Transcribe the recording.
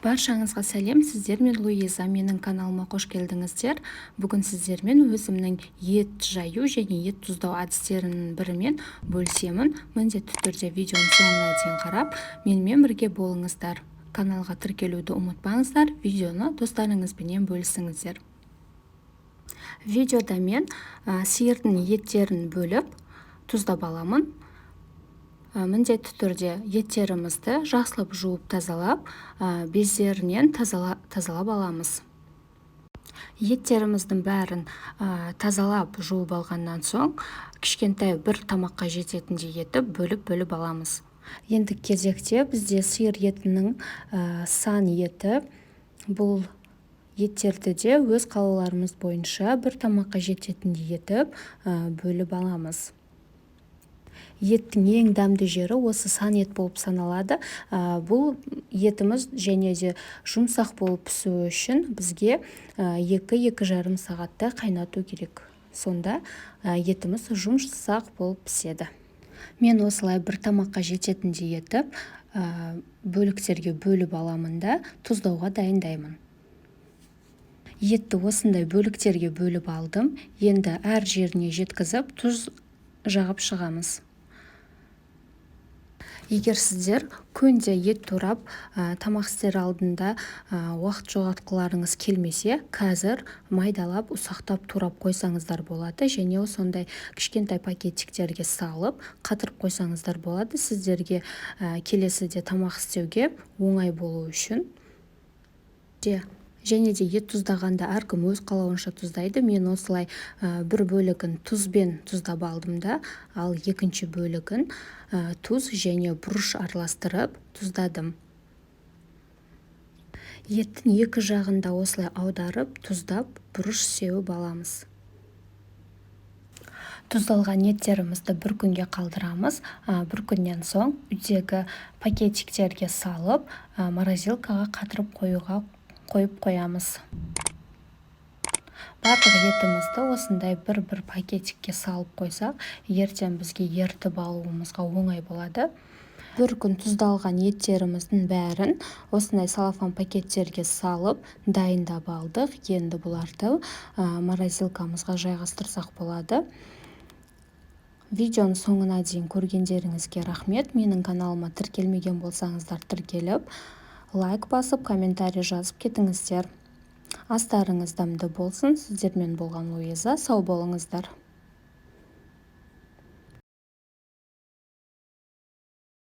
Баршаңызға сәлем, сіздермен Луиза, менің каналыма қош келдіңіздер. Бүгін сіздермен өзімнің ет жаю және ет тұздау әдістерінің бірімен бөлісемін. Міндетті түрде видеоның соңына дейін қарап, менімен бірге болыңыздар. Каналға тіркелуді ұмытпаңыздар, видеоны достарыңызбенен бөлісіңіздер. Видеода мен сиырдың еттерін бөліп тұздап аламын. Міндетті түрде еттерімізді жақсылап жуып тазалап, бездерінен тазалап аламыз. Еттеріміздің бәрін тазалап жуып алғаннан соң, кішкентай бір тамаққа жететіндей етіп бөліп аламыз. Енді кезекте бізде сиыр етінің сан еті. Бұл еттерді де өз қалауларымыз бойынша бір тамаққа жететіндей етіп бөліп аламыз. Еттің ең дәмді жері осы сан ет болып саналады. Бұл етіміз және де жұмсақ болып пісуі үшін бізге 2-2,5 сағатта қайнату керек. Сонда етіміз жұмсақ болып піседі. Мен осылай бір тамаққа жететіндей етіп, бөліктерге бөліп аламын да тұздауға дайындаймын. Етті осындай бөліктерге бөліп алдым. Енді әр жеріне жеткізіп, тұз жағып шығамыз. Егер сіздер күнде ет турап, тамақ істер алдында уақыт жоғалтқыларыңыз келмесе, қазір майдалап, ұсақтап турап қойсаңыздар болады, және сондай кішкентай пакетиктерге салып, қатырып қойсаңыздар болады. Сіздерге келесіде тамақ істеуге оңай болу үшін. Және де ет тұздағанда әркім өз қалауынша тұздайды. Мен осылай бір бөлігін тұзбен тұздап алдым да, ал екінші бөлігін тұз және бұрыш араластырып тұздадым. Еттің екі жағында осылай аударып, тұздап, бұрыш сеуіп аламыз. Тұздалған еттерімізді бір күнге қалдырамыз. Бір күннен соң үйдегі пакетиктерге салып, морозилкаға қатырып қойып қоямыз. Барлық етімізді осындай бір пакетикке салып қойсақ, ертең бізге ертіп алуымызға оңай болады. Бір күн тұздалған еттеріміздің бәрін осындай салафан пакеттерге салып дайындап алдық. Енді бұларды морозилкамызға жайғастырсақ болады. Видеоның соңына дейін көргендеріңізге рахмет. Менің каналыма тіркелмеген болсаңыздар тіркеліп, лайк басып, комментарий жазып кетіңіздер. Астарыңыз дәмді болсын. Сіздермен болған Луиза. Сау болыңыздар.